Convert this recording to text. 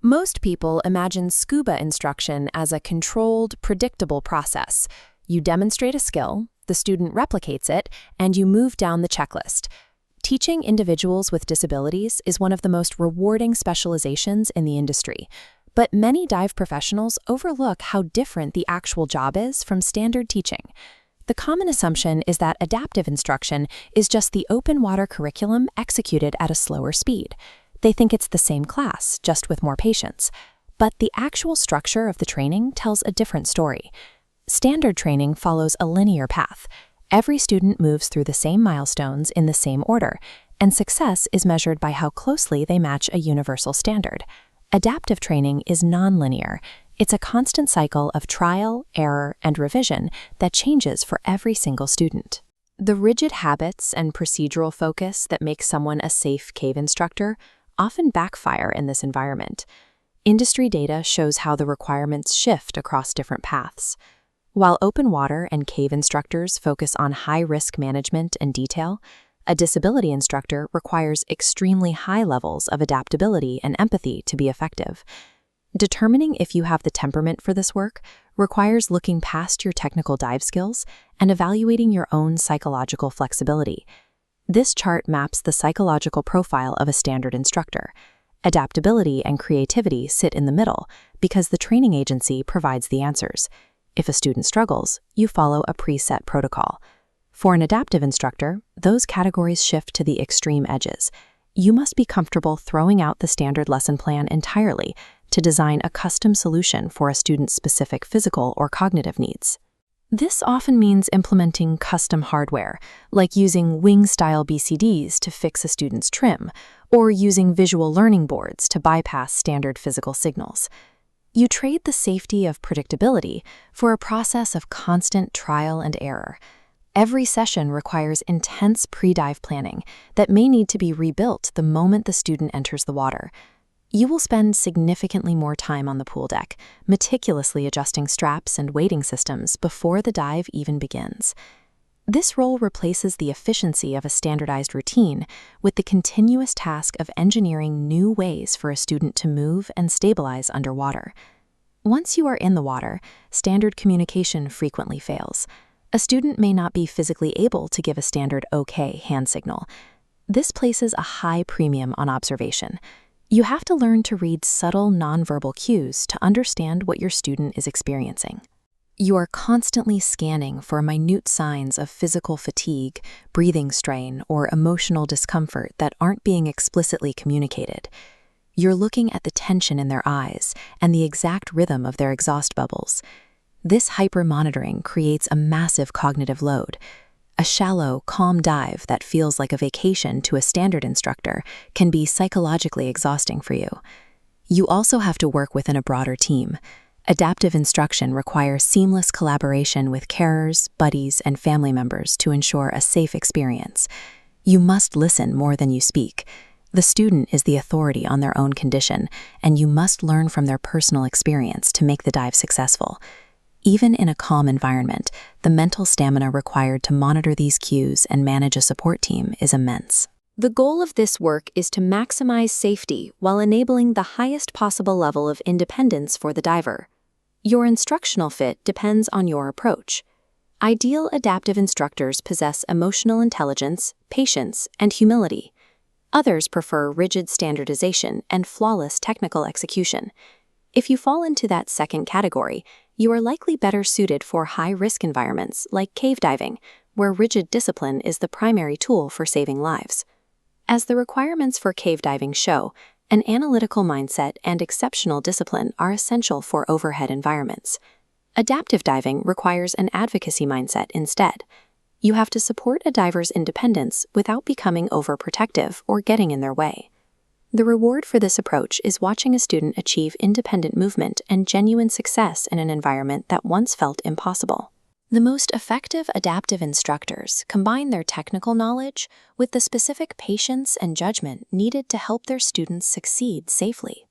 Most people imagine scuba instruction as a controlled, predictable process. You demonstrate a skill, the student replicates it, and you move down the checklist. Teaching individuals with disabilities is one of the most rewarding specializations in the industry, but many dive professionals overlook how different the actual job is from standard teaching. The common assumption is that adaptive instruction is just the open water curriculum executed at a slower speed. They think it's the same class, just with more patience. But the actual structure of the training tells a different story. Standard training follows a linear path. Every student moves through the same milestones in the same order, and success is measured by how closely they match a universal standard. Adaptive training is nonlinear. It's a constant cycle of trial, error, and revision that changes for every single student. The rigid habits and procedural focus that make someone a safe cave instructor often backfire in this environment. Industry data shows how the requirements shift across different paths. While open water and cave instructors focus on high-risk management and detail, a disability instructor requires extremely high levels of adaptability and empathy to be effective. Determining if you have the temperament for this work requires looking past your technical dive skills and evaluating your own psychological flexibility. This chart maps the psychological profile of a standard instructor. Adaptability and creativity sit in the middle because the training agency provides the answers. If a student struggles, you follow a preset protocol. For an adaptive instructor, those categories shift to the extreme edges. You must be comfortable throwing out the standard lesson plan entirely to design a custom solution for a student's specific physical or cognitive needs. This often means implementing custom hardware, like using wing-style BCDs to fix a student's trim, or using visual learning boards to bypass standard physical signals. You trade the safety of predictability for a process of constant trial and error. Every session requires intense pre-dive planning that may need to be rebuilt the moment the student enters the water. You will spend significantly more time on the pool deck, meticulously adjusting straps and weighting systems before the dive even begins. This role replaces the efficiency of a standardized routine with the continuous task of engineering new ways for a student to move and stabilize underwater. Once you are in the water, standard communication frequently fails. A student may not be physically able to give a standard OK hand signal. This places a high premium on observation. You have to learn to read subtle nonverbal cues to understand what your student is experiencing. You are constantly scanning for minute signs of physical fatigue, breathing strain, or emotional discomfort that aren't being explicitly communicated. You're looking at the tension in their eyes and the exact rhythm of their exhaust bubbles. This hyper-monitoring creates a massive cognitive load. A shallow, calm dive that feels like a vacation to a standard instructor can be psychologically exhausting for you. You also have to work within a broader team. Adaptive instruction requires seamless collaboration with carers, buddies, and family members to ensure a safe experience. You must listen more than you speak. The student is the authority on their own condition, and you must learn from their personal experience to make the dive successful. Even in a calm environment, the mental stamina required to monitor these cues and manage a support team is immense. The goal of this work is to maximize safety while enabling the highest possible level of independence for the diver. Your instructional fit depends on your approach. Ideal adaptive instructors possess emotional intelligence, patience, and humility. Others prefer rigid standardization and flawless technical execution. If you fall into that second category, you are likely better suited for high-risk environments like cave diving, where rigid discipline is the primary tool for saving lives. As the requirements for cave diving show, an analytical mindset and exceptional discipline are essential for overhead environments. Adaptive diving requires an advocacy mindset instead. You have to support a diver's independence without becoming overprotective or getting in their way. The reward for this approach is watching a student achieve independent movement and genuine success in an environment that once felt impossible. The most effective adaptive instructors combine their technical knowledge with the specific patience and judgment needed to help their students succeed safely.